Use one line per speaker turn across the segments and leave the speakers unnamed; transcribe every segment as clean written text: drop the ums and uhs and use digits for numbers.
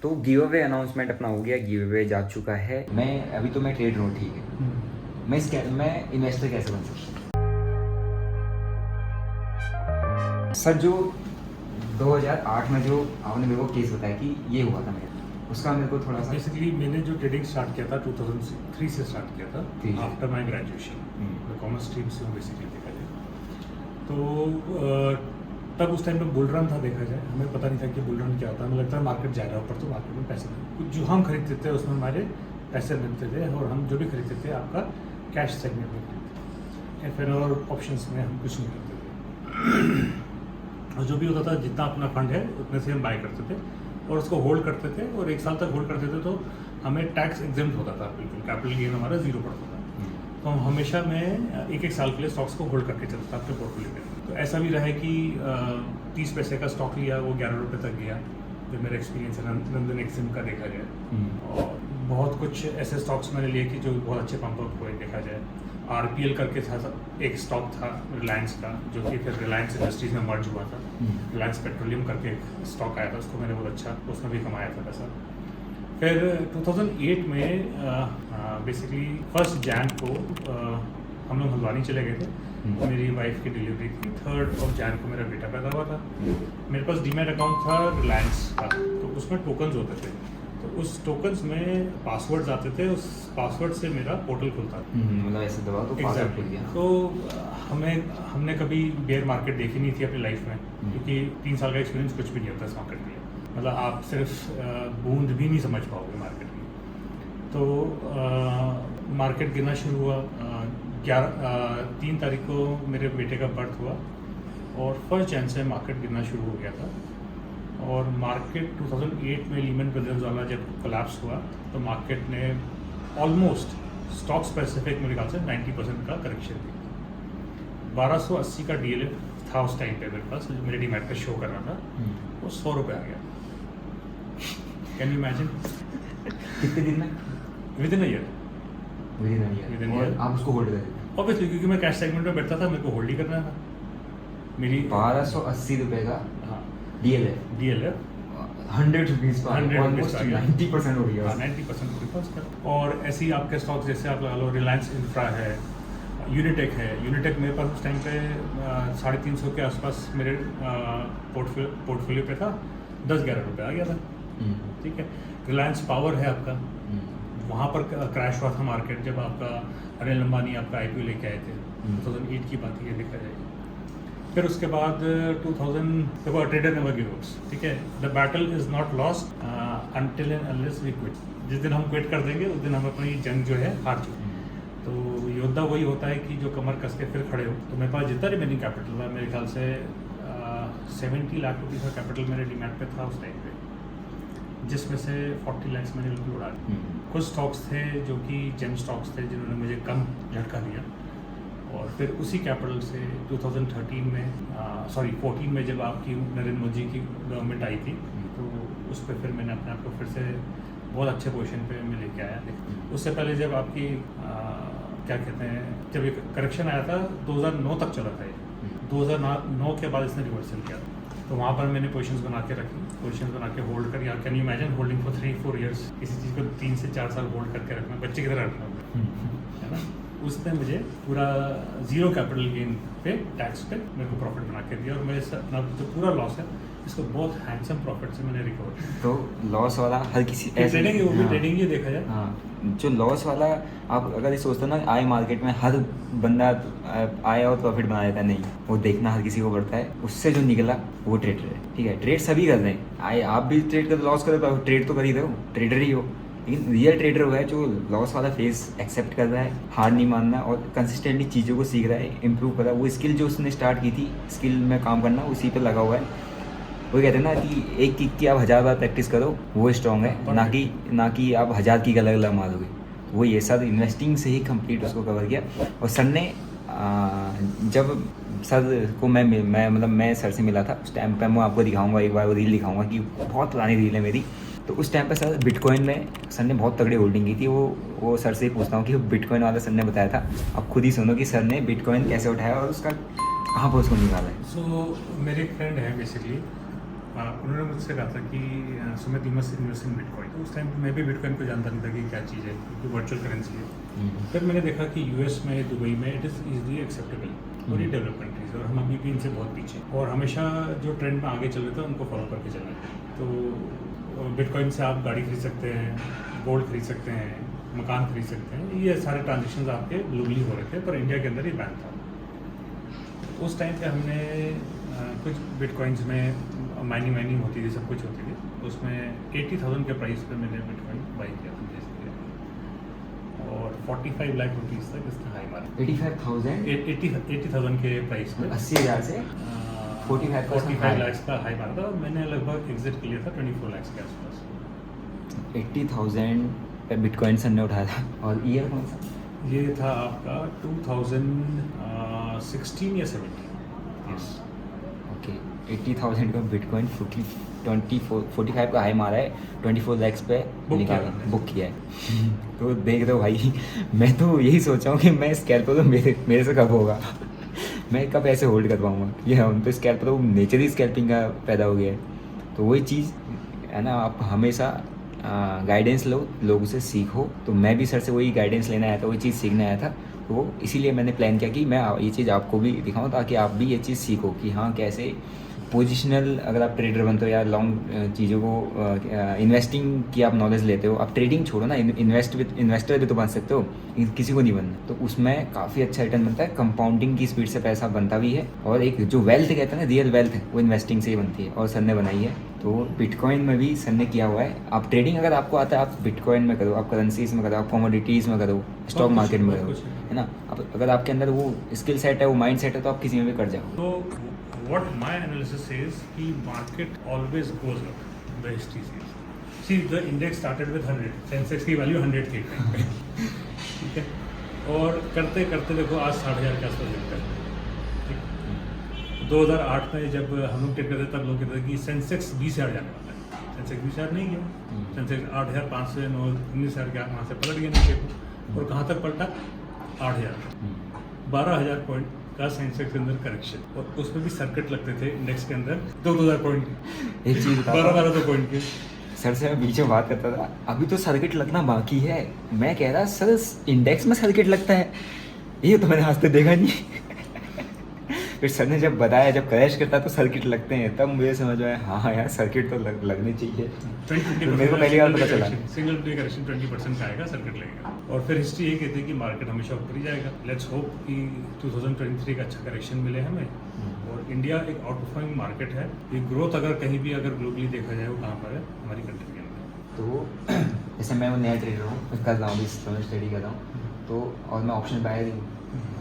तो give away announcement अपना हो गया, गिव अवे जा चुका है। मैं ट्रेडर हूँ, ठीक है। मैं इन्वेस्टर कैसे बन सकता हूँ सर? जो 2008 में जो आपने मेरे को केस बताया कि ये हुआ था मेरे, उसका मेरे को थोड़ा सा
बेसिकली मैंने जो ट्रेडिंग स्टार्ट किया था 2003 से स्टार्ट किया था after my graduation. Commerce stream से हूँ बेसिकली देखा जाए तो तब उस टाइम पे बुल रन था देखा जाए। हमें पता नहीं था कि बुल रन क्या होता है। हमें लगता है मार्केट जा रहा है ऊपर तो मार्केट में पैसे कुछ जो हम खरीदते थे उसमें हमारे पैसे मिलते थे और हम जो भी खरीदते थे आपका कैश सेगमेंट में खरीदते थे। फिर और ऑप्शंस में हम कुछ नहीं करते थे और जो भी होता था जितना अपना फंड है उतने से हम बाय करते थे और उसको होल्ड करते थे और 1 साल तक होल्ड करते थे तो हमें टैक्स एग्जेम्प्ट होता था बिल्कुल। कैपिटल गेन हमारा 0 पड़ता था। तो हम हमेशा मैं 1-1 साल के लिए स्टॉक्स को होल्ड करके चलता था अपने पोर्टफोलियो में। तो ऐसा भी रहा है कि 30 पैसे का स्टॉक लिया वो 11 रुपये तक गया, जो मेरा एक्सपीरियंस है नंदन एक्सिम का देखा जाए। और बहुत कुछ ऐसे स्टॉक्स मैंने लिए कि जो बहुत अच्छे पंप अप हुए देखा जाए। RPL करके था एक स्टॉक था रिलायंस का, जो कि फिर रिलायंस इंडस्ट्रीज में मर्ज हुआ था। रिलायंस पेट्रोलियम करके एक स्टॉक आया था, उसको मैंने बहुत अच्छा उसमें भी कमाया था पैसा। फिर 2008 में बेसिकली 1 जैन को हम लोग हल्द्वानी चले गए थे। मेरी वाइफ की डिलीवरी थी। 3 जैन को मेरा बेटा पैदा हुआ था। मेरे पास डीमैट अकाउंट था रिलायंस का, तो उसमें टोकन्स होते थे। तो उस टोकन्स में पासवर्ड्स आते थे, उस पासवर्ड से मेरा पोर्टल खुलता था।
मतलब ऐसे दबाओ तो पासवर्ड खुल गया।
तो हमने कभी बेयर मार्केट देखी नहीं थी अपनी लाइफ में, क्योंकि 3 साल का एक्सपीरियंस कुछ भी नहीं होता इस मार्केट में। मतलब आप सिर्फ बूंद भी नहीं समझ पाओगे मार्केट में। तो मार्केट गिरना शुरू हुआ। 3 तारीख को मेरे बेटे का बर्थ हुआ और 1 जैन से मार्केट गिरना शुरू हो गया था। और मार्केट 2008 में लीमन ब्रदर्स वाला जब कोलैप्स हुआ तो मार्केट ने ऑलमोस्ट स्टॉक स्पेसिफिक मेरे ख्याल से 90% का करेक्शन दी। 1280 का DLF था उस टाइम पे मेरे पास, जो मेरे डीमैट पे शो कर रहा था, वो 100 रुपये आ गया। Can you imagine?
कितने दिन में?
With in year.
Within a year। आप उसको होल्ड करें
ऑब्वियसली, क्योंकि मैं कैश सेगमेंट में बैठता था, मेरे को होल्ड ही करना था। मेरी
1280 रुपए का
हाँ
DLF
100
रुपीज का 90% हो गया।
90% मेरे पास था। और ऐसे ही आपके स्टॉक जैसे आप लगा लो रिलायंस इंफ्रा है, यूनिटेक है। यूनिटेक मेरे पास उस टाइम पे 350 के आसपास मेरे पोर्टफोलियो पे था। 10-11 रुपये आ गया था। ठीक है। रिलायंस पावर है आपका, वहाँ पर क्रैश हुआ था मार्केट जब आपका अनिल अंबानी आपका IPO लेके आए थे। 2008 की बात ये देखा जाएगी। फिर उसके बाद 2000 देखो, ट्रेडर नेवर गिव अप्स। ठीक है। The battle is not lost until end unless we quit. जिस दिन हम क्विट कर देंगे उस दिन हम अपनी जंग जो है हार चुके हैं। तो योद्धा वही होता है कि जो कमर कस के फिर खड़े हो। तो मेरे पास जितना रिमेनिंग कैपिटल था, मेरे ख्याल से 70 लाख रुपये का कैपिटल मेरे डीमैट पे था उस टाइम पे, जिसमें से 40 लाख मैंने बिल्कुल उड़ा दिए। कुछ स्टॉक्स थे जो कि जेम स्टॉक्स थे जिन्होंने मुझे कम झटका दिया। और फिर उसी कैपिटल से 2013 में 14 में जब आपकी नरेंद्र मोदी की गवर्नमेंट आई थी, तो उस पर फिर मैंने अपने आप को फिर से बहुत अच्छे पोजीशन पे मैं लेके आया। उससे पहले जब आपकी क्या कहते हैं, जब ये करेक्शन आया था 2009 तक चला था ये। 2009 के बाद इसने रिवर्सल किया था। तो वहाँ पर मैंने पोजीशंस बना के रखी, पोजीशंस बना के होल्ड कर। यार can you imagine holding for 3-4 years, किसी चीज़ को 3 से 4 साल होल्ड करके रखना, बच्चे की तरह रखना है ना। उसने मुझे पूरा 0 कैपिटल गेन पे टैक्स पे मेरे को प्रॉफिट बना के दिया। और मेरे अपना जो पूरा लॉस है इसको बहुत हैंडसम प्रॉफिट से मैंने रिकवर किया।
तो लॉस वाला हर किसी
ट्रेडिंग वो भी ट्रेडिंग ही देखा जाए।
हाँ, जो लॉस वाला आप अगर ये सोचते हो ना, आए मार्केट में हर बंदा आए और प्रॉफिट बना देता है, नहीं, वो देखना हर किसी को पड़ता है। उससे जो निकला वो ट्रेडर है। ठीक है, ट्रेड सभी कर रहे हैं। आए आप भी ट्रेड कर लॉस कर, ट्रेड तो कर ही रहे हो, ट्रेडर ही हो। लेकिन रियल ट्रेडर वो है जो लॉस वाला फेस एक्सेप्ट कर रहा है, हार नहीं मानना और कंसिस्टेंटली चीज़ों को सीख रहा है, इंप्रूव कर रहा है। वो स्किल जो उसने स्टार्ट की थी, स्किल में काम करना, उसी पे लगा हुआ है। वो कहते हैं ना कि एक किक की आप 1000 बार प्रैक्टिस करो, वो स्ट्रॉन्ग है, ना कि आप 1000 किक अलग अलग मारोगे। वो ये सब इन्वेस्टिंग से ही कंप्लीट उसको कवर किया। और सर ने जब सर को मैं सर से मिला था उस टाइम पे, मैं आपको दिखाऊंगा एक बार वो रील दिखाऊंगा कि बहुत पुरानी रील है मेरी। तो उस टाइम पे सर बिटकॉइन में सर ने बहुत तगड़ी होल्डिंग की थी। वो सर से ही पूछता हूँ कि बिटकॉइन वाला सर ने बताया था, अब खुद ही सुनो कि सर ने बिटकॉइन कैसे उठाया और उसका कहाँ पर उसको निकाला है।
सो मेरे एक फ्रेंड है बेसिकली, उन्होंने मुझसे कहा था कि Sumit you must invest in bitcoin. तो उस टाइम मैं भी बिटकॉइन को जानता नहीं था कि क्या चीज़ है, क्योंकि वर्चुअल करेंसी है। फिर मैंने देखा कि यूएस में, दुबई में इट इज़ ईजिली एक्सेप्टेबल, बड़ी डेवलप कंट्रीज, और हम अभी भी इनसे बहुत पीछे, और हमेशा जो ट्रेंड में आगे चल रहे थे उनको फॉलो करके चलना है। तो बिटकॉइन से आप गाड़ी खरीद सकते हैं, गोल्ड खरीद सकते हैं, मकान खरीद सकते हैं, ये सारे ट्रांजेक्शन आपके ग्लोबली हो रहे थे, पर इंडिया के अंदर ही बैन था। उस टाइम पे हमने कुछ बिटकॉइंस में माइनिंग होती थी, सब कुछ होती थी, उसमें 80,000 के प्राइस पे मैंने बिटकॉइन बाई किया था बेसिकली, और 45 लाख रुपीज़ तक इसका हाई मारा। 80,000 के प्राइस पे
80,000 से
45 लाख का हाई मारा था, और मैंने लगभग एग्जिट किया था 24 लाख के आसपास।
80,000 पे बिटकॉइन सर ने उठाया था। और ईयर कौन सा?
ये था आपका 2016 या 17। यस।
ओके, 80,000 का बिटकॉइन 45 का हाई मारा है, 24 लैक्स पे निकाला, बुक किया है। तो देख रहे हो भाई, मैं तो यही सोच रहा हूँ कि मैं स्कैल्पर तो मेरे से कब होगा, मैं कब ऐसे होल्ड कर पाऊँगा। ये हम तो स्कैल्पर तो नेचर ही स्कैल्पिंग का पैदा हो गया है। तो वही चीज़ है ना, आप हमेशा गाइडेंस लो, लोगों से सीखो। तो मैं भी सर से वही गाइडेंस लेना आया था, वही चीज़ सीखने आया था। तो इसीलिए मैंने प्लान किया कि मैं ये चीज़ आपको भी दिखाऊं, ताकि आप भी ये चीज़ सीखो कि हाँ कैसे पोजिशनल, अगर आप ट्रेडर बनते हो या लॉन्ग चीज़ों को इन्वेस्टिंग की आप नॉलेज लेते हो, आप ट्रेडिंग छोड़ो ना, इन्वेस्टर भी तो बन सकते हो, किसी को नहीं बनना। तो उसमें काफ़ी अच्छा रिटर्न बनता है, कंपाउंडिंग की स्पीड से पैसा बनता भी है, और एक जो वेल्थ कहते हैं ना, रियल वेल्थ है, वो इन्वेस्टिंग से ही बनती है, और सर ने बनाई है। तो बिटकॉइन में भी सर ने किया हुआ है। आप ट्रेडिंग अगर आपको आता है, आप बिटकॉइन में करो, आप करेंसीज में करो, आप कमोडिटीज़ में करो, स्टॉक मार्केट में करो, है ना। अब अगर आपके अंदर वो स्किल सेट है, वो माइंड सेट है, तो आप किसी में भी कर जाओ।
तो what my analysis says कि market always goes up, the history says. See, the index started with 100, Sensex की वैल्यू 100 थी, ठीक है, और करते करते देखो आज 60,000 के आसपास गिरता है। 2008 में जब हम लोग ट्रेड करते तब लोग कहते थे कि सेंसेक्स 20,000 जाने वाला है। सेंसेक्स 20,000 नहीं गया, सेंसेक्स 8,500, 19,000 के वहाँ से पलट गया नीचे को, और कहाँ तक पलटा? 8,000, 12,000 पॉइंट का सेंसेक्स के अंदर करेक्शन, और उसमें भी सर्किट लगते थे इंडेक्स के अंदर 2,000 पॉइंट के,
एक चीज़
12,000 पॉइंट के।
सर से मैं बीच में बात करता था, अभी तो सर्किट लगना बाकी है। मैं कह रहा सर इंडेक्स में सर्किट लगता है, ये तो मैंने आज तक देखा नहीं। फिर सर ने जब बताया, जब क्रैश करता तो सर्किट लगते हैं, तब मुझे समझ आया हाँ यार सर्किट तो लगने चाहिए। तो मेरे को पहली बार पता चला।
सिंगल डे करेक्शन 20% का आएगा, सर्किट लगेगा, और फिर हिस्ट्री ये कहती है कि मार्केट हमेशा ऊपर ही जाएगा। लेट्स होप कि 2023 का अच्छा करेक्शन मिले हमें, और इंडिया एक आउट परफॉर्मिंग मार्केट है। ये ग्रोथ अगर कहीं भी अगर ग्लोबली देखा जाए, वो कहाँ पर है? हमारी कंट्री के अंदर।
तो जैसे मैं वो नया ट्रेडर हूँ, मैं कर रहा हूँ, इस समय स्टडी कर रहा हूँ, तो और मैं ऑप्शन बायर हूँ,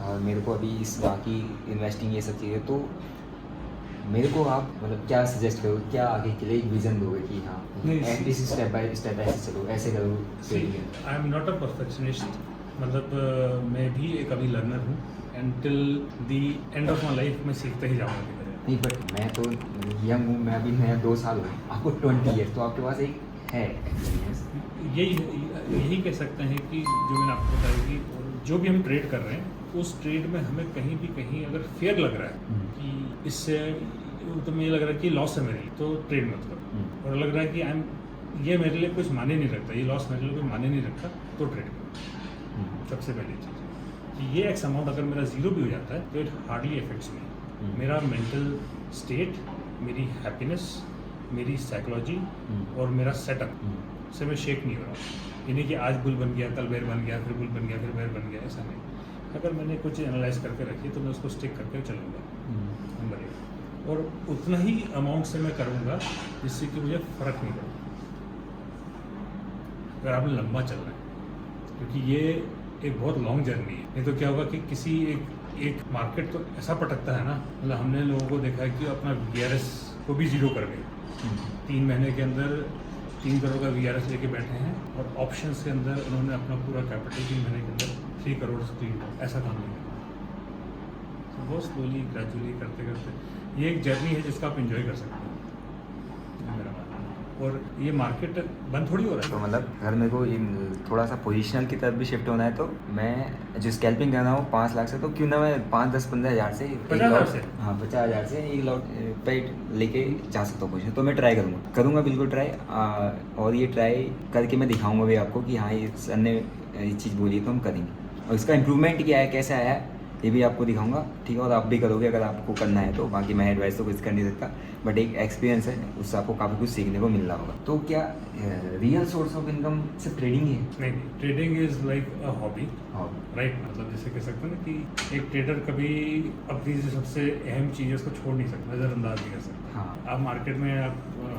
और मेरे को अभी इस बाकी इन्वेस्टिंग ये सब चीज़ें, तो मेरे को आप मतलब क्या सजेस्ट करो, क्या आगे के लिए एक विजन दोगे कि हाँ इस स्टेप बाय स्टेप ऐसे चलो, ऐसे करो।
I am not a perfectionist, मतलब मैं भी एक अभी लर्नर हूँ, until the end of my life मैं सीखते ही जाऊँगा।
नहीं बट मैं तो यंग हूँ, मैं अभी नया 2 साल हूँ, आपको 20 ईयर्स, तो आपके पास एक है एक्सपीरियंस।
यही कह सकते हैं कि जो मैंने आपको बताया कि जो भी हम ट्रेड कर रहे हैं, उस ट्रेड में हमें कहीं भी कहीं अगर फेयर लग रहा है कि इससे तो मुझे लग रहा है कि लॉस है मेरे लिए, तो ट्रेड मत करो। और लग रहा है कि ये मेरे लिए कुछ माने नहीं रखता, ये लॉस मेरे लिए कुछ माने नहीं रखता, तो ट्रेड करो। सबसे पहली चीज़ कि ये एक्स अमाउंट अगर मेरा जीरो भी हो जाता है तो इट हार्डली इफेक्ट्स मी। मेरा मेंटल स्टेट, मेरी हैप्पीनेस, मेरी साइकोलॉजी और मेरा सेटअप से मैं शेक नहीं हो रहा। यानी कि आज बुल बन गया, कल बेर बन गया, फिर बुल बन गया, फिर बेर बन गया, ऐसा नहीं। अगर मैंने कुछ एनालाइज करके रखी तो मैं उसको स्टिक करके चलूँगा, नंबर 1। और उतना ही अमाउंट से मैं करूँगा जिससे कि मुझे फ़र्क नहीं पड़ता अगर आपने लंबा चलना है, क्योंकि ये एक बहुत लॉन्ग जर्नी है। नहीं तो क्या होगा कि किसी एक मार्केट तो ऐसा पटकता है ना, मतलब हमने लोगों को देखा है कि अपना VRS को भी ज़ीरो कर गए। 3 महीने के अंदर 3 करोड़ का VRS लेके बैठे हैं, और ऑप्शंस के अंदर उन्होंने अपना पूरा कैपिटल 3 महीने के अंदर 3 करोड़ से 3 ऐसा काम नहीं करना। तो बहुत स्लोली ग्रेजुअली करते करते ये एक जर्नी है जिसका आप इंजॉय कर सकते हैं, मेरा मानना है। और ये मार्केट बंद थोड़ी हो रहा
तो
है।
मतलब अगर मेरे को थोड़ा सा पोजिशनल की तरफ भी शिफ्ट होना है तो मैं जो स्कैल्पिंग कर रहा हूँ 5 लाख से, तो क्यों ना मैं 5-10-15 हज़ार से
50,000 से?
हाँ 50,000 से एक लॉट पे लेके जा सकता हूँ पोजिशन। तो मैं ट्राई करूँगा बिल्कुल ट्राई। और ये ट्राई करके मैं दिखाऊँगा भी आपको कि हाँ ये सर ने ये चीज़ बोली तो हम करेंगे, और इसका इम्प्रूवमेंट क्या है, कैसे आया है, ये भी आपको दिखाऊंगा, ठीक है। और आप भी करोगे अगर आपको करना है तो। बाकी मैं एडवाइस तो कुछ कर नहीं सकता, बट एक एक्सपीरियंस है, उससे आपको काफ़ी कुछ सीखने को मिल रहा होगा। तो क्या रियल सोर्स ऑफ इनकम सिर्फ ट्रेडिंग ही है?
नहीं, trading is like a hobby,
हाँ
राइट। मतलब जैसे कह सकते हैं ना कि एक ट्रेडर कभी अपनी जो सबसे अहम चीज़ है उसको छोड़ नहीं सकता, नज़रअंदाज नहीं कर सकता।
हाँ।
आप मार्केट में आप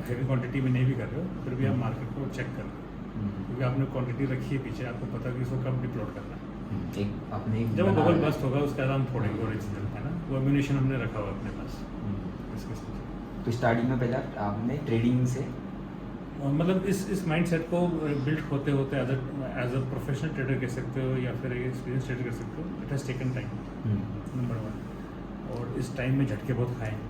हैवी क्वांटिटी में नहीं भी कर रहे हो, फिर भी आप मार्केट को चेक कर रहे हो, क्योंकि आपने क्वांटिटी रखी है पीछे, आपको पता है कि इसको कब डिप्लॉट करना है।
एक अपने
जब वो
बना
बबल
है।
बस्ट होगा उसके बाद हम फोड़ेंगे ओरिजिनल, है ना, वो एम्यूनेशन हमने रखा हुआ अपने पास इसके साथ।
तो स्टार्टिंग में पहले आपने ट्रेडिंग से
और मतलब इस माइंडसेट को बिल्ड होते होते एज अ प्रोफेशनल ट्रेडर कह सकते हो या फिर एक एक्सपीरियंस ट्रेडर कह सकते हो, it has taken time, number 1। और इस टाइम में झटके बहुत खाए हैं,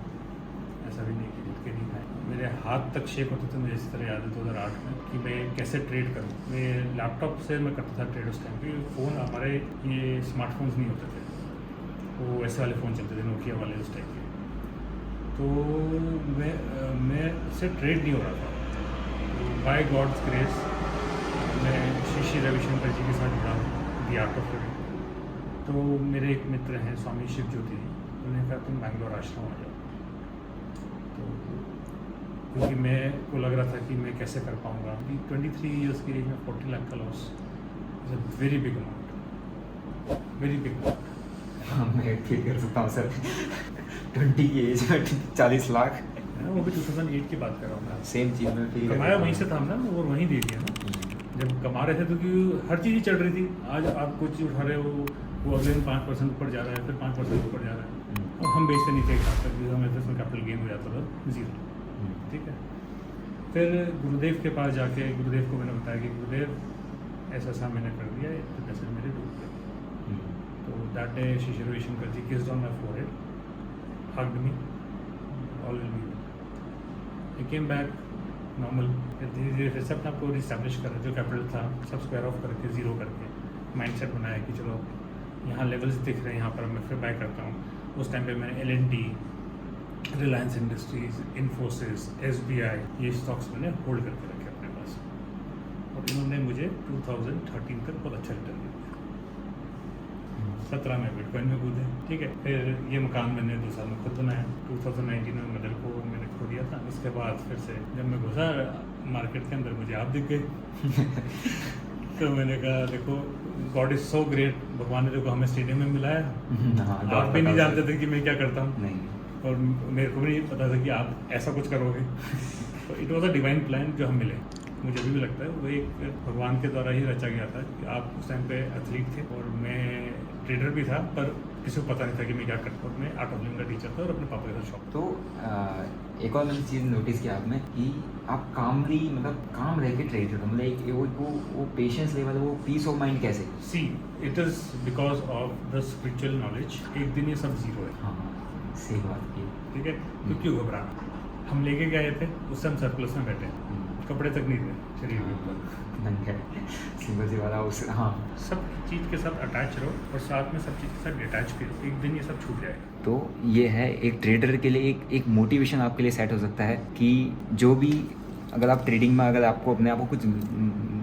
ऐसा भी नहीं कि झटके नहीं खाए। मेरे हाथ तक शेक होते थे, मुझे इस तरह याद है 2008 में कि मैं कैसे ट्रेड करूँ। मैं लैपटॉप से मैं करता था ट्रेड उस टाइम, क्योंकि फ़ोन हमारे ये स्मार्टफोन्स नहीं होते थे, वो वैसे वाले फ़ोन चलते थे, नोकिया वाले उस टाइप के। तो मैं से ट्रेड नहीं हो रहा था। बाय गॉड्स ग्रेस मैं श्री रविशंकर जी के साथ जुड़ा हूँ, दी आर्ट ऑफ लिविंग। तो मेरे एक मित्र हैं स्वामी शिव ज्योति जी, उन्होंने कहा तुम बैंगलोर आश्रम आ जाओ। तो क्योंकि मैं को लग रहा था कि मैं कैसे कर पाऊँगा, 23 ईयर्स की एज में 40 लाख का loss is a very big amount, very big amount.
हाँ मैं फील कर सकता हूँ सर 20 की एज में 40 लाख,
वो भी 2008 की बात कर रहा हूँ मैं।
सेम चीज़ में फील
कमाया वहीं से था हमने, और वहीं दे दिया ना जब कमा रहे थे, तो क्योंकि हर चीज़ ही चल रही थी। आज आप कुछ चीज़ उठा रहे हो, वो अगले दिन 5% ऊपर जा रहा है, फिर 5% ऊपर जा रहा है, और हम बेचते नहीं थे एक साथ तक, हमें तो उसमें कैपिटल गेन हो जाता था 0, ठीक है। फिर गुरुदेव के पास जाके गुरुदेव को मैंने बताया कि गुरुदेव ऐसा ऐसा मैंने कर दिया, तो पैसे मेरे डूब गए। तो that day Shri Ravishankar ji kissed on my forehead, hugged me, all will be. I came back normal, धीरे धीरे फिर सब आपको रिस्टैब्लिश करा, जो कैपिटल था सब स्क्वायर ऑफ करके, ज़ीरो करके माइंडसेट बनाया कि चलो यहाँ लेवल्स दिख रहे हैं, यहाँ पर मैं फिर बाय करता हूँ। उस टाइम पे मैंने L&T, Reliance industries, Infosys, SBI, ये स्टॉक्स मैंने होल्ड करके रखे अपने पास, और इन्होंने मुझे 2013 तक बहुत अच्छा रिटर्न दिया। 17 में बिटकॉइन में कूदे, ठीक है। फिर ये मकान मैंने 2 साल में खुद बनाया, 2019 में मदर को मैंने खो दिया था। उसके बाद फिर से जब मैं घुसा मार्केट के अंदर, मुझे आप दिख गए तो मैंने कहा देखो, गॉड इज़ सो ग्रेट, भगवान ने देखो हमें स्टेडियम में मिलाया। आप भी नहीं जानते थे कि मैं क्या करता हूँ,
नहीं,
और मेरे को भी नहीं पता था कि आप ऐसा कुछ करोगे। तो it was a divine plan जो हम मिले। मुझे अभी भी लगता है वो एक भगवान के द्वारा ही रचा गया था कि आप उस टाइम पे एथलीट थे और मैं ट्रेडर भी था, पर किसी को पता नहीं था कि मैं क्या करता हूँ। मैं आर्ट ऑफ लिविंग का टीचर था और अपने पापा के साथ शॉप।
तो एक और मैंने चीज़ नोटिस किया आपने कि आप कामली, मतलब काम रह के ट्रेड करते हो, मतलब एक वो पेशेंस लेवल, वो पीस ऑफ माइंड कैसे?
See it is because of the spiritual knowledge. एक दिन ये सब जीरो है,
हाँ सही बात की,
ठीक है। तो क्यों घबराना, हम लेके गए थे, उससे हम सरप्लस में बैठे, कपड़े तक नहीं थे शरीर के ऊपर,
सिंगल सी वाला उस, हाँ
सब चीज़ के साथ अटैच रहो और साथ में सब चीज़ के साथ डिटैच भी रहो। एक दिन ये सब छूट जाएगा।
तो ये है एक ट्रेडर के लिए एक मोटिवेशन आपके लिए सेट हो सकता है कि जो भी, अगर आप ट्रेडिंग में अगर आपको अपने आप को कुछ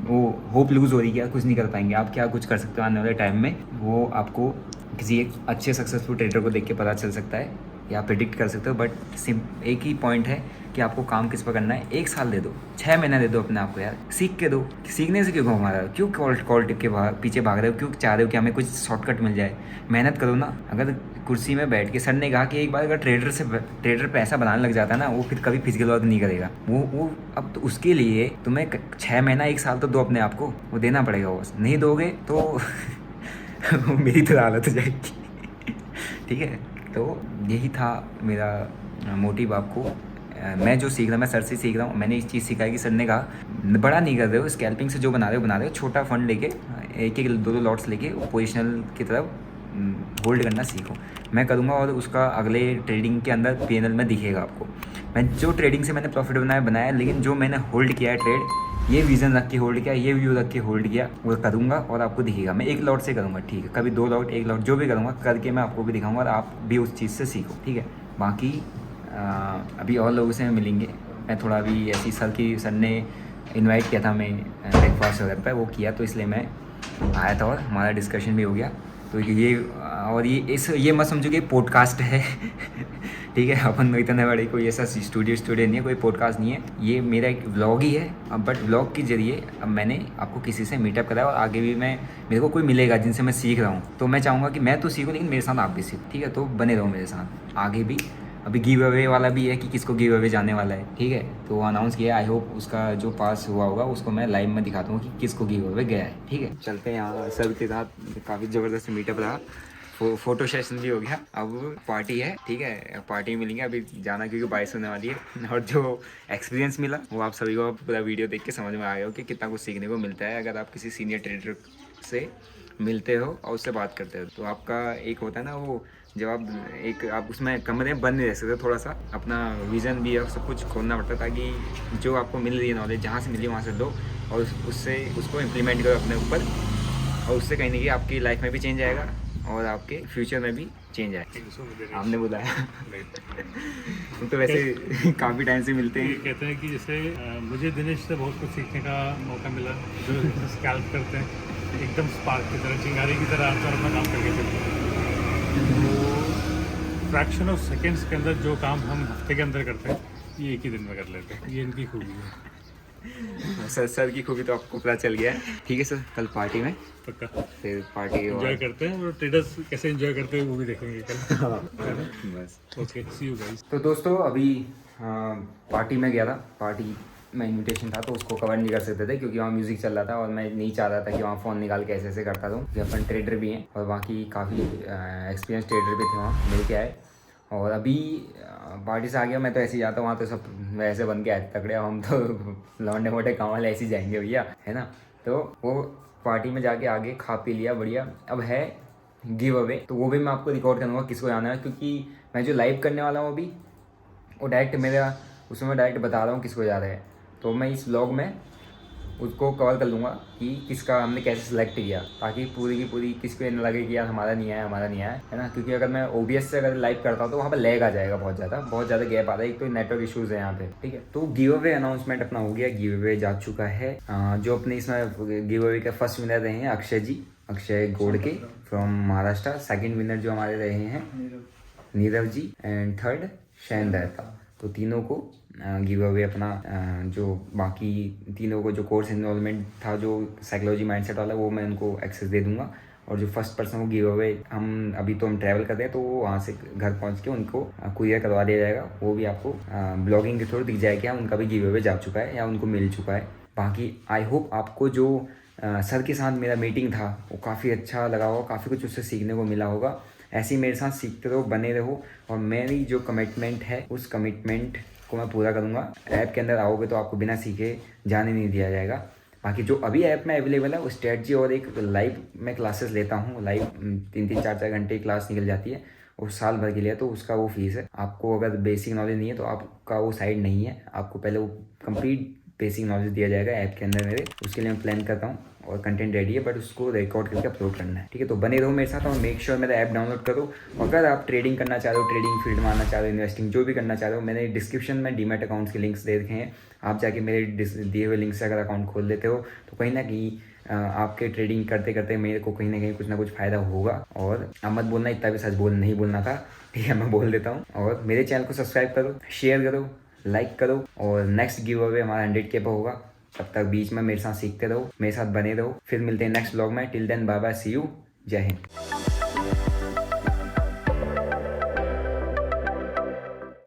वो होप लूज़ हो रही है कि आप कुछ नहीं कर पाएंगे, आप क्या कुछ कर सकते हो आने वाले टाइम में, वो आपको किसी एक अच्छे सक्सेसफुल ट्रेडर को देख के पता चल सकता है या प्रेडिक्ट कर सकते हो। बट एक ही पॉइंट है कि आपको काम किस पर करना है। 1 साल दे दो, 6 महीना दे दो अपने आप को यार, सीख के दो। सीखने से क्यों घुमा रहे हो, क्यों कॉल टिप के पीछे भाग रहे हो, क्यों चाह रहे हो कि हमें कुछ शॉर्टकट मिल जाए? मेहनत करो ना। अगर कुर्सी में बैठ के, सर ने कहा कि एक बार अगर ट्रेडर पैसा बनाने लग जाता है ना, वो फिर कभी फिजिकल वर्क नहीं करेगा। वो अब तो उसके लिए तुम्हें 6 महीना 1 साल तो दो अपने आप को, वो देना पड़ेगा। वो नहीं दोगे तो मेरी तो हालत हो जाएगी ठीक है। तो यही था मेरा मोटिव आपको। मैं जो सीख रहा, मैं सर से सीख रहा हूँ। मैंने एक चीज़ सीखा है कि सर ने कहा बड़ा नहीं कर रहे हो, स्कैल्पिंग से जो बना रहे हो, छोटा फंड लेके 1-1 2-2 लॉट्स लेके पोजिशनल की तरफ होल्ड करना सीखो। मैं करूँगा और उसका अगले ट्रेडिंग के अंदर P&L में दिखेगा आपको। मैं जो ट्रेडिंग से मैंने प्रॉफिट बनाया, लेकिन जो मैंने होल्ड किया है ट्रेड, ये विज़न रख के होल्ड किया, ये व्यू रख के होल्ड किया, वो करूँगा और आपको दिखेगा। मैं एक लॉट से करूँगा, ठीक है, कभी 2 लॉट, 1 लॉट, जो भी करूँगा करके मैं आपको भी दिखाऊँगा और आप भी उस चीज़ से सीखो, ठीक है। बाकी अभी और लोगों से मिलेंगे। मैं थोड़ा अभी ऐसी सर ने इनवाइट किया था, मैं ब्रेकफास्ट वगैरह पर वो किया, तो इसलिए मैं आया था और हमारा डिस्कशन भी हो गया। तो ये मत समझो कि पॉडकास्ट है ठीक है, अपन में इतने बड़े कोई ऐसा स्टूडियो नहीं है, कोई पॉडकास्ट नहीं है, ये मेरा एक व्लॉग ही है। अब बट व्लॉग के जरिए अब मैंने आपको किसी से मीटअप कराया और आगे भी मेरे को कोई मिलेगा जिनसे मैं सीख रहा हूँ, तो मैं चाहूँगा कि मैं तो सीखूँ लेकिन मेरे साथ आप भी सीखो, ठीक है। तो बने रहो मेरे साथ आगे भी। अभी गिव अवे वाला भी है कि किसको गिव अवे जाने वाला है, ठीक है, तो अनाउंस किया है। आई होप उसका जो पास हुआ होगा उसको मैं लाइव में दिखाता हूँ कि किसको गिव अवे गया है, ठीक है। चलते हैं, यहाँ सर के साथ काफ़ी ज़बरदस्त मीटअप रहा, फोटो सेशन भी हो गया। अब पार्टी है, ठीक है, पार्टी में मिलेंगे, अभी जाना क्योंकि 22 होने वाली है। और जो एक्सपीरियंस मिला वो आप सभी को पूरा वीडियो देख के समझ में आया हो कि कितना कुछ सीखने को मिलता है अगर आप किसी सीनियर ट्रेडर से मिलते हो और उससे बात करते हो। तो आपका एक होता है ना वो, जब आप उसमें कमरे में बंद नहीं रह सकते, थोड़ा सा अपना विज़न भी है, सब कुछ खोलना पड़ता है, ताकि जो आपको मिल रही है नॉलेज जहाँ से मिली वहाँ से लो और उससे उसको इम्प्लीमेंट करो अपने ऊपर, और उससे कहीं ना कहीं आपकी लाइफ में भी चेंज आएगा और आपके फ्यूचर में भी चेंज आएगा। आपने बुलाया हम तो वैसे काफ़ी टाइम से मिलते हैं।
कहते हैं कि जैसे मुझे दिनेश से बहुत कुछ सीखने का मौका मिला, जो स्कैल्प करते हैं एकदम स्पार्क की तरह, चिंगारी की तरह आप अपना काम करके चलते हैं। तो फ्रैक्शन ऑफ सेकेंड्स के अंदर जो काम हम हफ्ते के अंदर करते हैं, ये एक ही दिन में कर लेते हैं। ये इनकी खूबी है।
सर की खूबी तो आपको पता चल गया है, ठीक है सर। कल पार्टी में
पक्का
फिर पार्टी
एंजॉय करते हैं और ट्रेडर्स कैसे एंजॉय करते हैं वो भी देखेंगे कल।
बस
ओके, सी यू गाइस।
तो दोस्तों अभी पार्टी में गया था, पार्टी में इनविटेशन था तो उसको कवर नहीं कर सकते थे क्योंकि वहाँ म्यूज़िक चल रहा था और मैं नहीं चाह रहा था कि वहाँ फ़ोन निकाल के ऐसे करता रहूँ, कि अपन ट्रेडर भी हैं और बाकी काफ़ी एक्सपीरियंस ट्रेडर भी थे, वहाँ मिल के आए। और अभी पार्टी से आ गया, मैं तो ऐसे ही जाता हूँ, वहाँ तो सब वैसे बन के आए तकड़े, हम तो लौंडे मोटे काम वाले ऐसे ही जाएंगे भैया, है ना। तो वो पार्टी में जाके आगे खा पी लिया बढ़िया। अब है गिव अवे, तो वो भी मैं आपको रिकॉर्ड करूँगा किसको जाना है, क्योंकि मैं जो लाइव करने वाला हूँ अभी वो डायरेक्ट मेरा उसमें मैं डायरेक्ट बता रहा हूँ किसको जा रहा है। तो मैं इस व्लॉग में उसको कवर कर लूँगा कि किसका हमने कैसे सेलेक्ट किया, ताकि पूरी की पूरी किस पे न लगे कि यार हमारा नहीं आया, है ना। क्योंकि अगर मैं OBS से अगर लाइव करता हूँ तो वहाँ पर लैग आ जाएगा, बहुत ज़्यादा गैप आता है, एक तो नेटवर्क इशूज़ है यहाँ पे, ठीक है। तो गिव अवे अनाउंसमेंट अपना हो गया, गिव अवे जा चुका है। जो अपने इसमें गिव अवे के फर्स्ट विनर रहे हैं Akshay Godke from Maharashtra. Second winner जो हमारे रहे हैं नीरव जी, एंड थर्ड शैन दत्ता। तो तीनों को गिव अवे अपना जो बाकी तीनों को जो कोर्स इन्वॉल्वमेंट था जो साइकोलॉजी माइंडसेट वाला, वो मैं उनको एक्सेस दे दूंगा। और जो फर्स्ट पर्सन को गिव अवे हम ट्रैवल कर रहे हैं तो वहाँ से घर पहुँच के उनको कुरियर करवा दिया जाएगा। वो भी आपको ब्लॉगिंग के थ्रू दिख जाएगा उनका भी गिव अवे जा चुका है या उनको मिल चुका है। बाकी आई होप आपको जो सर के साथ मेरा मीटिंग था वो काफ़ी अच्छा लगा होगा, काफ़ी कुछ उससे सीखने को मिला होगा। ऐसे ही मेरे साथ सीखते रहो, बने रहो, और मेरी जो कमिटमेंट है उस कमिटमेंट को मैं पूरा करूँगा। ऐप के अंदर आओगे तो आपको बिना सीखे जाने नहीं दिया जाएगा। बाकी जो अभी ऐप में अवेलेबल है वो स्ट्रेटजी और एक लाइव मैं क्लासेस लेता हूँ, लाइव 3-3, 4-4 घंटे क्लास निकल जाती है और साल भर के लिए, तो उसका वो फीस है। आपको अगर बेसिक नॉलेज नहीं है तो आपका वो साइड नहीं है, आपको पहले वो कंप्लीट बेसिक नॉलेज दिया जाएगा ऐप के अंदर मेरे। उसके लिए मैं प्लान करता हूँ और कंटेंट रेडी है, बट उसको रिकॉर्ड करके अपलोड करना है, ठीक है। तो बने रहो मेरे साथ और मेक श्योर मेरा ऐप डाउनलोड करो। अगर आप ट्रेडिंग करना चाह रहे हो, ट्रेडिंग फील्ड में आना चाह रहे हो, इन्वेस्टिंग जो भी करना चाह रहे हो, मैंने डिस्क्रिप्शन में डीमैट अकाउंट्स के लिंक्स दे रखे हैं। आप जाके मेरे दिए हुए लिंक से अगर अकाउंट खोल लेते हो तो कहीं ना कहीं आपके ट्रेडिंग करते करते मेरे को कहीं ना कुछ फ़ायदा होगा। और अब मत बोलना इतना भी सच नहीं बोलना था, ठीक है, मैं बोल देता हूँ। और मेरे चैनल को सब्सक्राइब करो, शेयर करो, लाइक करो, और नेक्स्ट गिव अवे हमारा 100K पर होगा। तब तक बीच में मेरे साथ सीखते रहो, मेरे साथ बने रहो। फिर मिलते हैं नेक्स्ट व्लॉग में। Till then bye bye, see you, जय हिंद।